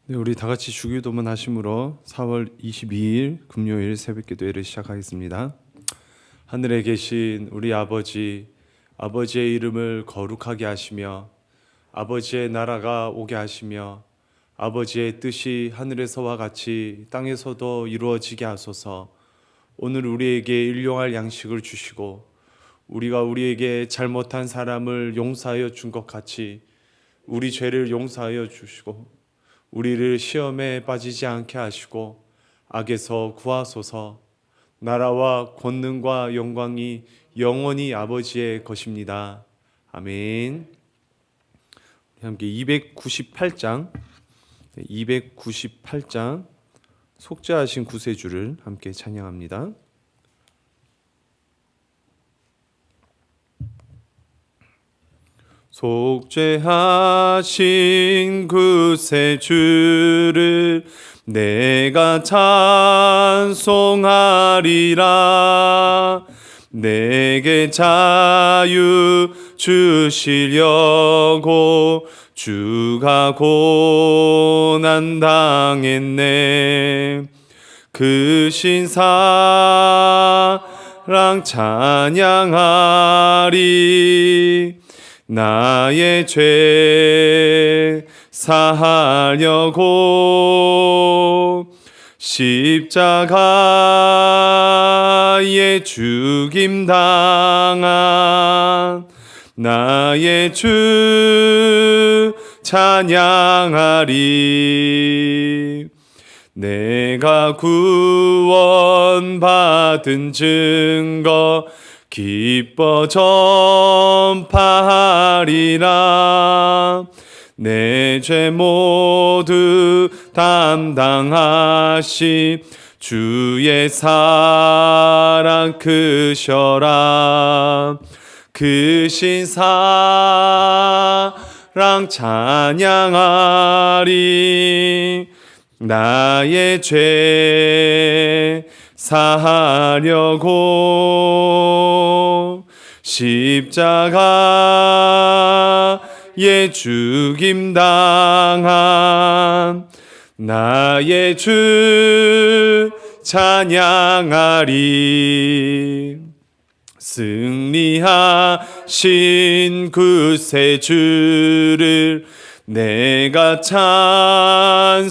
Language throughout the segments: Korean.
네, 우리 다 같이 주기도문 하심으로 4월 22일 금요일 새벽기도회를 시작하겠습니다. 하늘에 계신 우리 아버지, 아버지의 이름을 거룩하게 하시며 아버지의 나라가 오게 하시며 아버지의 뜻이 하늘에서와 같이 땅에서도 이루어지게 하소서. 오늘 우리에게 일용할 양식을 주시고 우리가 우리에게 잘못한 사람을 용서하여 준 것 같이 우리 죄를 용서하여 주시고 우리를 시험에 빠지지 않게 하시고 악에서 구하소서. 나라와 권능과 영광이 영원히 아버지의 것입니다. 아멘. 함께 298장 속죄하신 구세주를 함께 찬양합니다. 속죄하신 구세주를 내가 찬송하리라. 내게 자유 주시려고 주가 고난 당했네. 그 신사랑 찬양하리. 나의 죄 사하려고 십자가에 죽임 당한 나의 주 찬양하리. 내가 구원받은 증거 기뻐 전파하리라. 내 죄 모두 담당하신 주의 사랑 크셔라. 크신 사랑 찬양하리. 나의 죄 사하려고 십자가에 죽임 당한 나의 주 찬양하리. 승리하신 구세주를 내가 찬송하리라.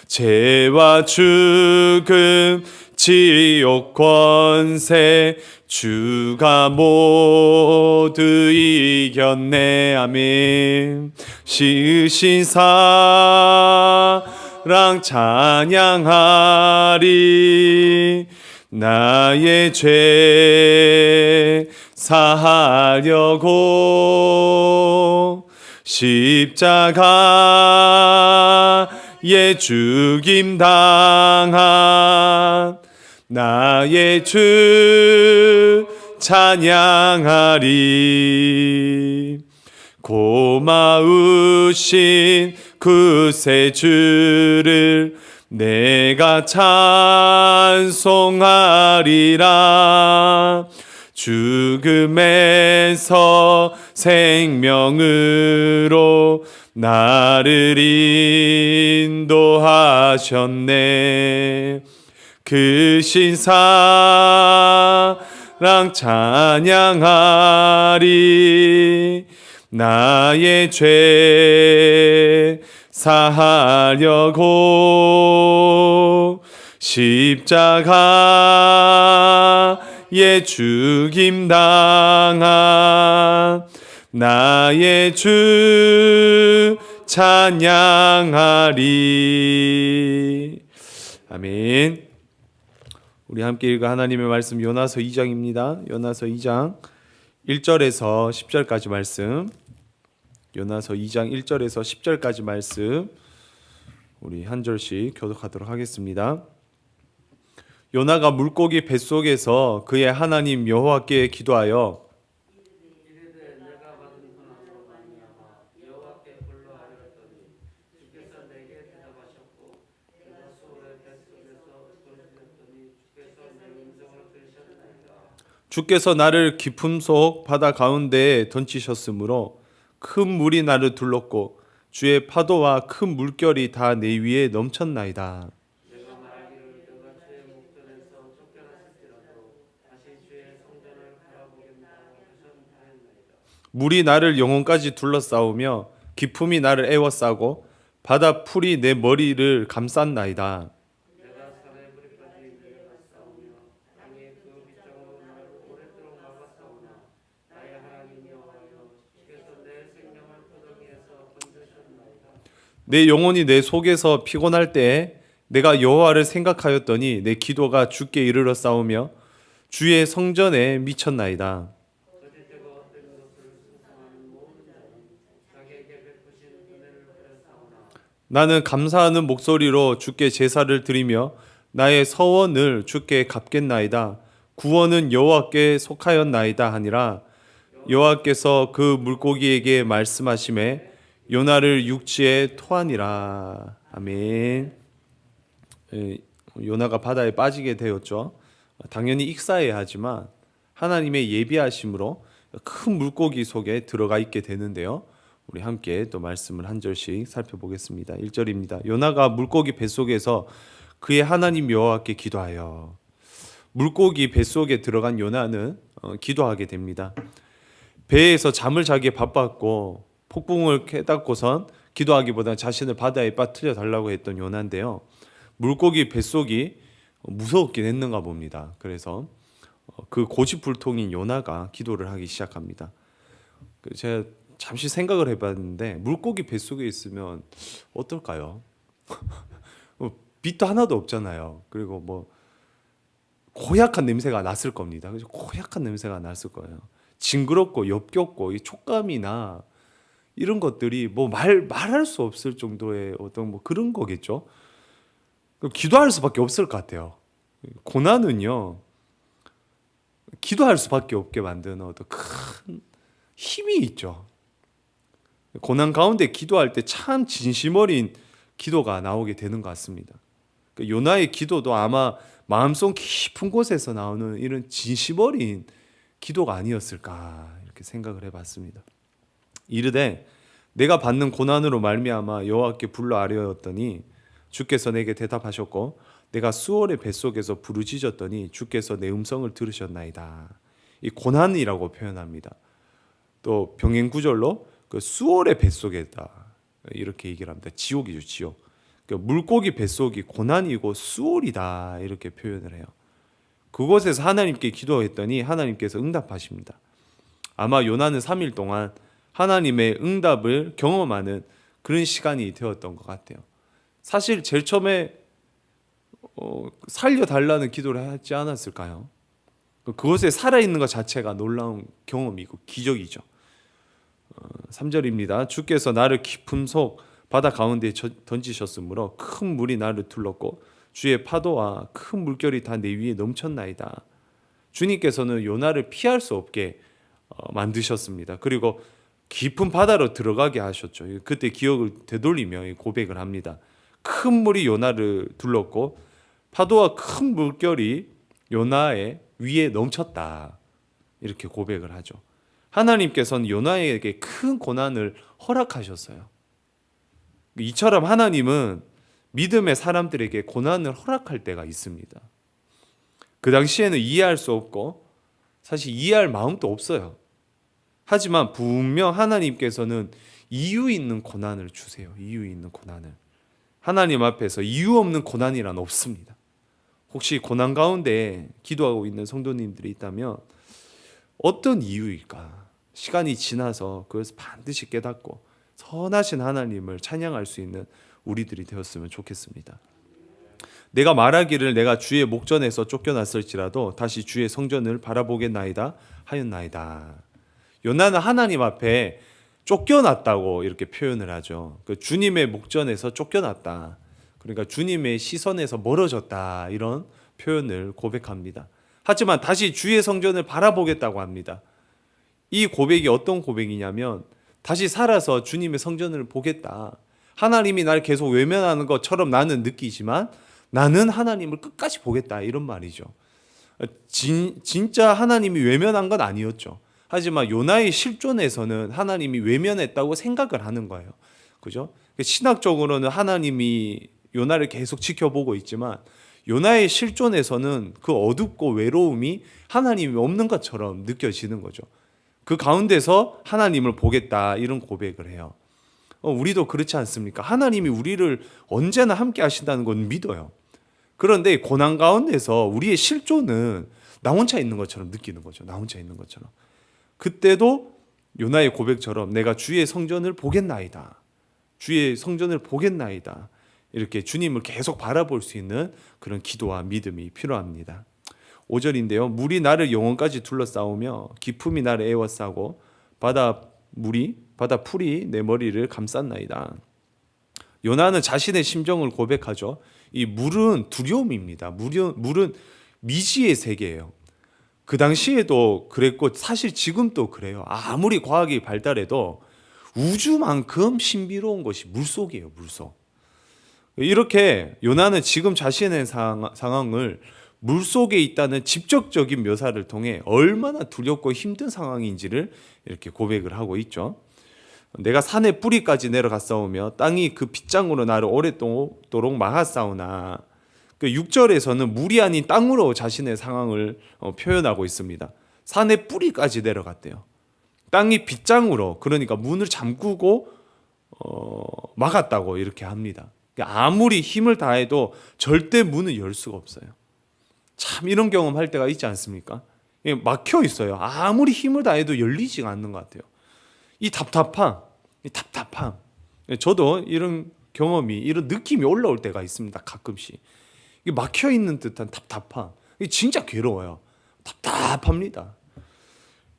죄와 죽음 지옥 권세 주가 모두 이겼네. 아멘. 시으신 사랑 찬양하리. 나의 죄 사하려고 십자가에 죽임 당한 나의 주 찬양하리. 고마우신 구세주를 내가 찬송하리라. 죽음에서 생명으로 나를 인도하셨네. 크신 사랑 찬양하리. 나의 죄 사하려고 십자가에 죽임 당한 나의 주 찬양하리. 아멘. 우리 함께 읽어 하나님의 말씀 요나서 2장입니다. 요나서 2장 1절에서 10절까지 말씀. 요나서 2장 1절에서 10절까지 말씀 우리 한 절씩 교독하도록 하겠습니다. 요나가 물고기 뱃속에서 그의 하나님 여호와께 기도하여 주께서 나를 깊음 속 바다 가운데에 던지셨으므로 큰 물이 나를 둘렀고 주의 파도와 큰 물결이 다 내 위에 넘쳤나이다. 내가 말하기를 내가 주의 목전에서 쫓겨났을지라도 다시 주의 성전을 바라보겠나고 하셨나이다. 물이 나를 영혼까지 둘러싸우며 기품이 나를 애워싸고 바다 풀이 내 머리를 감쌌나이다. 내가 산의 뿌리까지 밀려갔사오며 땅이 그 빗장으로 나를 오랫도록 막았사오나 나의 하나님 여호와여 주께서 내 생명을 구덩이에서 건져주셨나이다. 내 영혼이 내 속에서 피곤할 때에 내가 여호와를 생각하였더니 내 기도가 주께 이르러 싸우며 주의 성전에 미쳤나이다. 거짓되고 헛된 것을 숭상하는 모든 자는 자기에게 베푸신 은혜를 버렸사오나 나는 감사하는 목소리로 주께 제사를 드리며 나의 서원을 주께 갚겠나이다. 구원은 여호와께 속하였나이다 하니라. 여호와께서 그 물고기에게 말씀하시매 요나를 육지에 토하니라. 아멘. 요나가 바다에 빠지게 되었죠. 당연히 익사해야 하지만 하나님의 예비하심으로 큰 물고기 속에 들어가 있게 되는데요. 우리 함께 또 말씀을 한 절씩 살펴보겠습니다. 1절입니다. 요나가 물고기 뱃속에서 그의 하나님 여호와께 기도하여. 물고기 뱃속에 들어간 요나는 기도하게 됩니다. 배에서 잠을 자기에 바빴고 폭풍을 깨닫고선 기도하기보다는 자신을 바다에 빠뜨려 달라고 했던 요나인데요. 물고기 뱃속이 무서웠긴 했는가 봅니다. 그래서 그 고집불통인 요나가 기도를 하기 시작합니다. 제가 잠시 생각을 해봤는데 물고기 뱃속에 있으면 어떨까요? 빛도 하나도 없잖아요. 그리고 뭐 고약한 냄새가 났을 겁니다. 그래서 고약한 냄새가 났을 거예요. 징그럽고 역겹고 이 촉감이나 이런 것들이 뭐 말할 수 없을 정도의 어떤 뭐 그런 거겠죠. 기도할 수밖에 없을 것 같아요. 고난은요, 기도할 수밖에 없게 만드는 어떤 큰 힘이 있죠. 고난 가운데 기도할 때 참 진심 어린 기도가 나오게 되는 것 같습니다. 요나의 기도도 아마 마음속 깊은 곳에서 나오는 이런 진심 어린 기도가 아니었을까 이렇게 생각을 해봤습니다. 이르되 내가 받는 고난으로 말미암아 여호와께 불러 아뢰었더니 주께서 내게 대답하셨고 내가 수월의 뱃속에서 부르짖었더니 주께서 내 음성을 들으셨나이다. 이 고난이라고 표현합니다. 또 병행 구절로 그 수월의 뱃속에다 이렇게 얘기를 합니다. 지옥이죠, 지옥. 그러니까 물고기 뱃속이 고난이고 수월이다 이렇게 표현을 해요. 그곳에서 하나님께 기도했더니 하나님께서 응답하십니다. 아마 요나는 3일 동안 하나님의 응답을 경험하는 그런 시간이 되었던 것 같아요. 사실 제일 처음에 살려달라는 기도를 하지 않았을까요? 그곳에 살아있는 것 자체가 놀라운 경험이고 기적이죠. 3절입니다. 주께서 나를 깊은 속 바다 가운데에 던지셨으므로 큰 물이 나를 둘렀고 주의 파도와 큰 물결이 다 내 위에 넘쳤나이다. 주님께서는 요나를 피할 수 없게 만드셨습니다. 그리고 깊은 바다로 들어가게 하셨죠. 그때 기억을 되돌리며 고백을 합니다. 큰 물이 요나를 둘렀고 파도와 큰 물결이 요나의 위에 넘쳤다. 이렇게 고백을 하죠. 하나님께서는 요나에게 큰 고난을 허락하셨어요. 이처럼 하나님은 믿음의 사람들에게 고난을 허락할 때가 있습니다. 그 당시에는 이해할 수 없고 사실 이해할 마음도 없어요. 하지만 분명 하나님께서는 이유 있는 고난을 주세요. 이유 있는 고난을. 하나님 앞에서 이유 없는 고난이란 없습니다. 혹시 고난 가운데 기도하고 있는 성도님들이 있다면 어떤 이유일까? 시간이 지나서 그것을 반드시 깨닫고 선하신 하나님을 찬양할 수 있는 우리들이 되었으면 좋겠습니다. 내가 말하기를 내가 주의 목전에서 쫓겨났을지라도 다시 주의 성전을 바라보겠나이다 하였나이다. 요나는 하나님 앞에 쫓겨났다고 이렇게 표현을 하죠. 그 주님의 목전에서 쫓겨났다. 그러니까 주님의 시선에서 멀어졌다. 이런 표현을 고백합니다. 하지만 다시 주의 성전을 바라보겠다고 합니다. 이 고백이 어떤 고백이냐면 다시 살아서 주님의 성전을 보겠다. 하나님이 날 계속 외면하는 것처럼 나는 느끼지만 나는 하나님을 끝까지 보겠다. 이런 말이죠. 진짜 하나님이 외면한 건 아니었죠. 하지만 요나의 실존에서는 하나님이 외면했다고 생각을 하는 거예요. 그죠? 신학적으로는 하나님이 요나를 계속 지켜보고 있지만 요나의 실존에서는 그 어둡고 외로움이 하나님이 없는 것처럼 느껴지는 거죠. 그 가운데서 하나님을 보겠다 이런 고백을 해요. 우리도 그렇지 않습니까? 하나님이 우리를 언제나 함께 하신다는 건 믿어요. 그런데 고난 가운데서 우리의 실존은 나 혼자 있는 것처럼 느끼는 거죠. 나 혼자 있는 것처럼. 그때도 요나의 고백처럼 내가 주의 성전을 보겠나이다. 주의 성전을 보겠나이다. 이렇게 주님을 계속 바라볼 수 있는 그런 기도와 믿음이 필요합니다. 5절인데요. 물이 나를 영혼까지 둘러싸우며 기품이 나를 에워싸고 바다 풀이 내 머리를 감쌌나이다. 요나는 자신의 심정을 고백하죠. 이 물은 두려움입니다. 물은 미지의 세계예요. 그 당시에도 그랬고 사실 지금도 그래요. 아무리 과학이 발달해도 우주만큼 신비로운 것이 물속이에요. 물속. 이렇게 요나는 지금 자신의 상황을 물속에 있다는 직접적인 묘사를 통해 얼마나 두렵고 힘든 상황인지를 이렇게 고백을 하고 있죠. 내가 산의 뿌리까지 내려갔사오며 땅이 그 빗장으로 나를 오랫도록 막았사오나, 그 6절에서는 물이 아닌 땅으로 자신의 상황을 표현하고 있습니다. 산의 뿌리까지 내려갔대요. 땅이 빗장으로, 그러니까 문을 잠그고 막았다고 이렇게 합니다. 아무리 힘을 다해도 절대 문을 열 수가 없어요. 참 이런 경험 할 때가 있지 않습니까? 막혀 있어요. 아무리 힘을 다해도 열리지가 않는 것 같아요. 이 답답함. 저도 이런 경험이, 이런 느낌이 올라올 때가 있습니다. 가끔씩. 막혀 있는 듯한 답답함. 진짜 괴로워요. 답답합니다.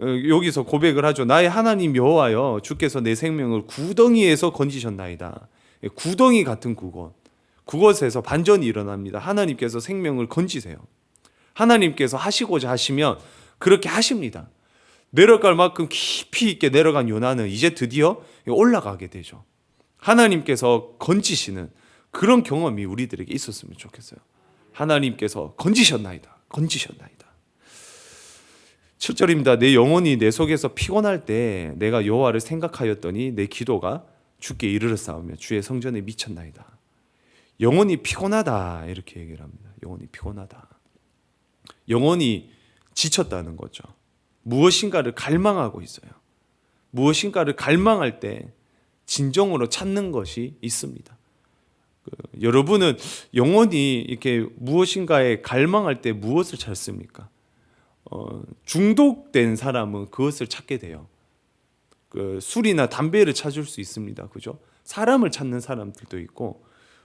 여기서 고백을 하죠. 나의 하나님 여호와여, 주께서 내 생명을 구덩이에서 건지셨나이다. 구덩이 같은 그곳에서 반전이 일어납니다. 하나님께서 생명을 건지세요. 하나님께서 하시고자 하시면 그렇게 하십니다. 내려갈 만큼 깊이 있게 내려간 요나는 이제 드디어 올라가게 되죠. 하나님께서 건지시는 그런 경험이 우리들에게 있었으면 좋겠어요. 하나님께서 건지셨나이다. 7절입니다. 내 영혼이 내 속에서 피곤할 때 내가 여호와를 생각하였더니 내 기도가 주께 이르렀사오며 주의 성전에 미쳤나이다. 영혼이 피곤하다 이렇게 얘기를 합니다. 영혼이 피곤하다. 영혼이 지쳤다는 거죠. 무엇인가를 갈망하고 있어요. 무엇인가를 갈망할 때 진정으로 찾는 것이 있습니다. 여러분은 영혼이 이렇게 무엇인가에 갈망할 때 무엇을 찾습니까? 중독된 사람은 그것을 찾게 돼요. 술이나 담배를 찾을 수 있습니다. 그죠? 사람을 찾는 사람들도 있고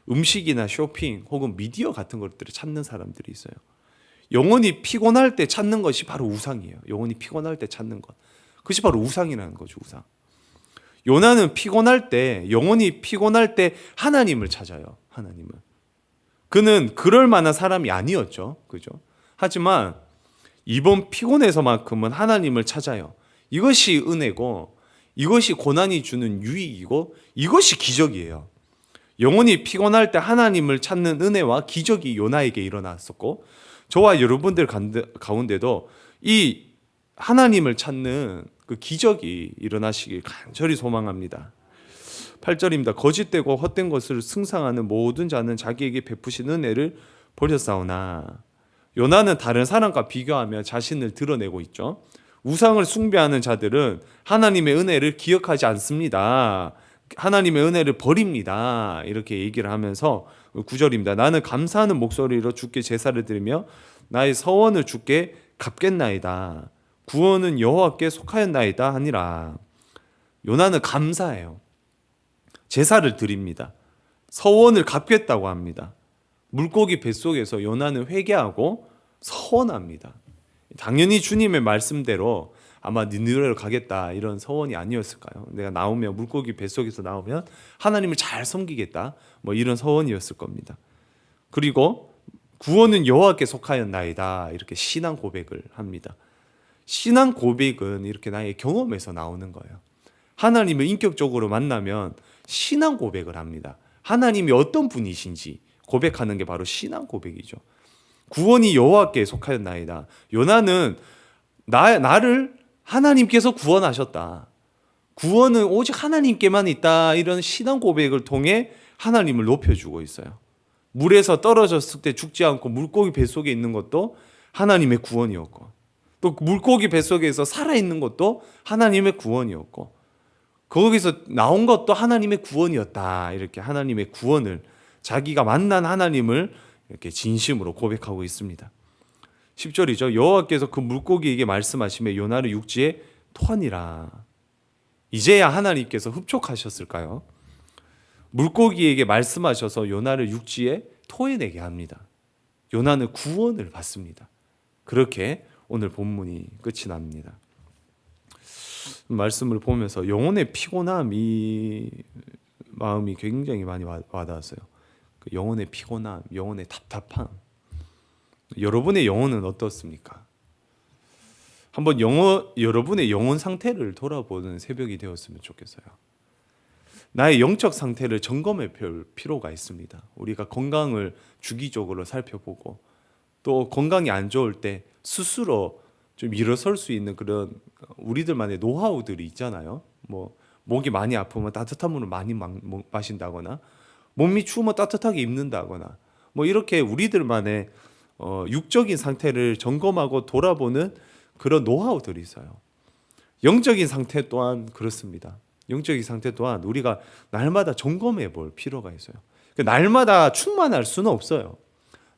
음식이나 쇼핑 혹은 미디어 같은 것들을 찾는 사람들이 있어요. 영혼이 피곤할 때 찾는 것이 바로 우상이에요. 영혼이 피곤할 때 찾는 것. 그것이 바로 우상이라는 거죠. 우상. 요나는 피곤할 때, 영혼이 피곤할 때 하나님을 찾아요. 하나님을. 그는 그럴 만한 사람이 아니었죠. 그죠? 하지만 이번 피곤에서만큼은 하나님을 찾아요. 이것이 은혜고 이것이 고난이 주는 유익이고 이것이 기적이에요. 영혼이 피곤할 때 하나님을 찾는 은혜와 기적이 요나에게 일어났었고 저와 여러분들 가운데도 이 하나님을 찾는 그 기적이 일어나시길 간절히 소망합니다. 8절입니다. 거짓되고 헛된 것을 승상하는 모든 자는 자기에게 베푸신 은혜를 버렸사오나. 요나는 다른 사람과 비교하며 자신을 드러내고 있죠. 우상을 숭배하는 자들은 하나님의 은혜를 기억하지 않습니다. 하나님의 은혜를 버립니다. 이렇게 얘기를 하면서 9절입니다. 나는 감사하는 목소리로 주께 제사를 드리며 나의 서원을 주께 갚겠나이다. 구원은 여호와께 속하였나이다 하니라. 요나는 감사해요. 제사를 드립니다. 서원을 갚겠다고 합니다. 물고기 뱃속에서 요나는 회개하고 서원합니다. 당연히 주님의 말씀대로 아마 니느웨로 가겠다 이런 서원이 아니었을까요? 내가 나오면 물고기 뱃속에서 나오면 하나님을 잘 섬기겠다 뭐 이런 서원이었을 겁니다. 그리고 구원은 여호와께 속하였나이다 이렇게 신앙 고백을 합니다. 신앙 고백은 이렇게 나의 경험에서 나오는 거예요. 하나님을 인격적으로 만나면 신앙 고백을 합니다. 하나님이 어떤 분이신지 고백하는 게 바로 신앙 고백이죠. 구원이 여호와께 속하였나이다. 요나는 나를 하나님께서 구원하셨다. 구원은 오직 하나님께만 있다. 이런 신앙 고백을 통해 하나님을 높여주고 있어요. 물에서 떨어졌을 때 죽지 않고 물고기 뱃속에 있는 것도 하나님의 구원이었고, 또 물고기 뱃속에서 살아있는 것도 하나님의 구원이었고, 거기서 나온 것도 하나님의 구원이었다. 이렇게 하나님의 구원을, 자기가 만난 하나님을 이렇게 진심으로 고백하고 있습니다. 10절이죠. 여호와께서 그 물고기에게 말씀하시며 요나를 육지에 토하니라. 이제야 하나님께서 흡족하셨을까요? 물고기에게 말씀하셔서 요나를 육지에 토해내게 합니다. 요나는 구원을 받습니다. 그렇게 오늘 본문이 끝이 납니다. 말씀을 보면서 영혼의 피곤함, 이 마음이 굉장히 많이 와닿았어요. 그 영혼의 피곤함, 영혼의 답답함. 여러분의 영혼은 어떻습니까? 한번 여러분의 영혼 상태를 돌아보는 새벽이 되었으면 좋겠어요. 나의 영적 상태를 점검해 볼 필요가 있습니다. 우리가 건강을 주기적으로 살펴보고, 또 건강이 안 좋을 때 스스로 좀 일어설 수 있는 그런 우리들만의 노하우들이 있잖아요. 뭐 목이 많이 아프면 따뜻한 물을 많이 마신다거나, 몸이 추우면 따뜻하게 입는다거나, 뭐 이렇게 우리들만의 육적인 상태를 점검하고 돌아보는 그런 노하우들이 있어요. 영적인 상태 또한 그렇습니다. 영적인 상태 또한 우리가 날마다 점검해 볼 필요가 있어요. 날마다 충만할 수는 없어요.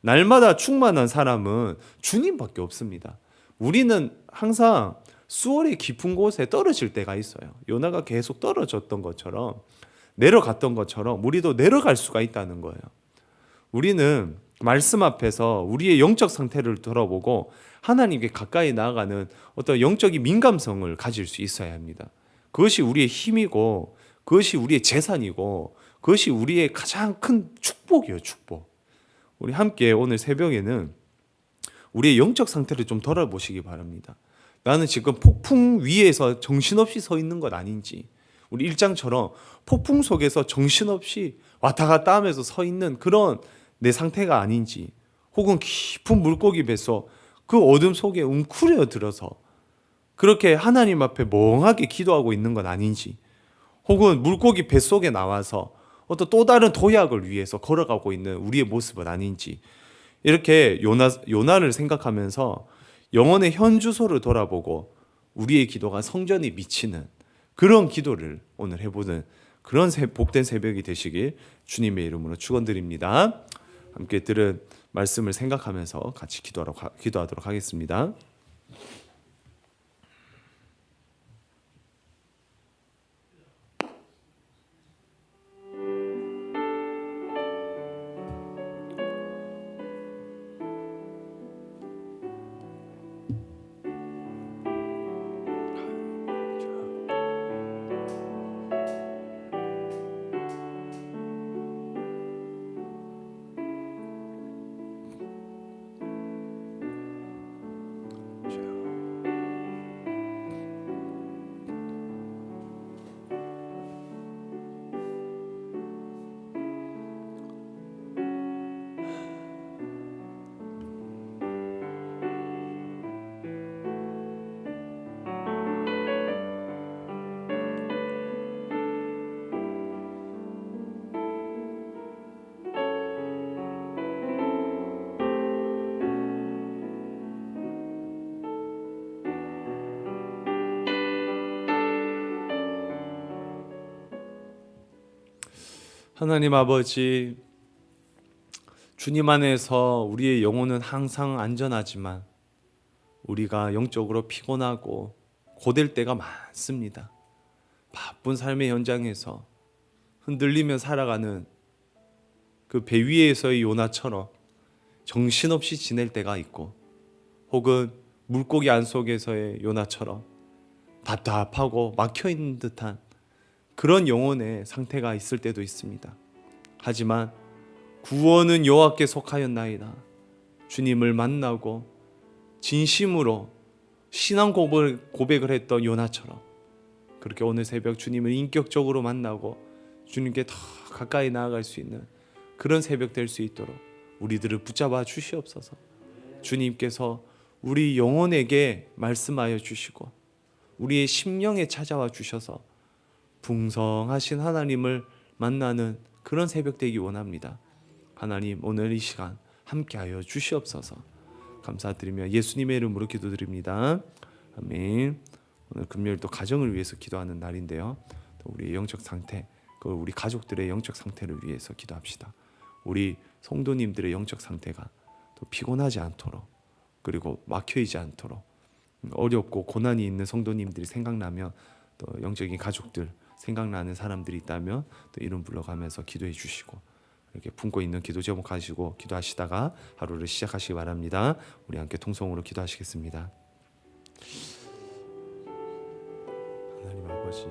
날마다 충만한 사람은 주님밖에 없습니다. 우리는 항상 수월의 깊은 곳에 떨어질 때가 있어요. 요나가 계속 떨어졌던 것처럼, 내려갔던 것처럼 우리도 내려갈 수가 있다는 거예요. 우리는 말씀 앞에서 우리의 영적 상태를 돌아보고 하나님께 가까이 나아가는 어떤 영적인 민감성을 가질 수 있어야 합니다. 그것이 우리의 힘이고, 그것이 우리의 재산이고, 그것이 우리의 가장 큰 축복이에요. 축복. 우리 함께 오늘 새벽에는 우리의 영적 상태를 좀 돌아보시기 바랍니다. 나는 지금 폭풍 위에서 정신없이 서 있는 것 아닌지, 우리 1장처럼 폭풍 속에서 정신없이 왔다 갔다 하면서 서 있는 그런 내 상태가 아닌지, 혹은 깊은 물고기 뱃속 그 어둠 속에 웅크려 들어서 그렇게 하나님 앞에 멍하게 기도하고 있는 건 아닌지, 혹은 물고기 뱃속에 나와서 어떤 또 다른 도약을 위해서 걸어가고 있는 우리의 모습은 아닌지, 이렇게 요나를 생각하면서 영혼의 현 주소를 돌아보고 우리의 기도가 성전에 미치는 그런 기도를 오늘 해보는 그런 복된 새벽이 되시길 주님의 이름으로 축원드립니다. 함께 들은 말씀을 생각하면서 같이 기도하도록 하겠습니다. 하나님 아버지, 주님 안에서 우리의 영혼은 항상 안전하지만 우리가 영적으로 피곤하고 고될 때가 많습니다. 바쁜 삶의 현장에서 흔들리며 살아가는 그 배 위에서의 요나처럼 정신없이 지낼 때가 있고, 혹은 물고기 안 속에서의 요나처럼 답답하고 막혀있는 듯한 그런 영혼의 상태가 있을 때도 있습니다. 하지만 구원은 여호와께 속하였나이다. 주님을 만나고 진심으로 신앙 고백을 했던 요나처럼 그렇게 오늘 새벽 주님을 인격적으로 만나고 주님께 더 가까이 나아갈 수 있는 그런 새벽 될 수 있도록 우리들을 붙잡아 주시옵소서. 주님께서 우리 영혼에게 말씀하여 주시고 우리의 심령에 찾아와 주셔서 풍성하신 하나님을 만나는 그런 새벽 되기 원합니다. 하나님, 오늘 이 시간 함께하여 주시옵소서. 감사드리며 예수님의 이름으로 기도드립니다. 아멘. 오늘 금요일 또 가정을 위해서 기도하는 날인데요. 또 우리의 영적 상태, 우리 가족들의 영적 상태를 위해서 기도합시다. 우리 성도님들의 영적 상태가 또 피곤하지 않도록, 그리고 막혀있지 않도록, 어렵고 고난이 있는 성도님들이 생각나면, 또 영적인 가족들 생각나는 사람들이 있다면 또 이름 불러가면서 기도해 주시고, 이렇게 품고 있는 기도 제목 가지고 기도하시다가 하루를 시작하시기 바랍니다. 우리 함께 통성으로 기도하시겠습니다. 하나님 아버지,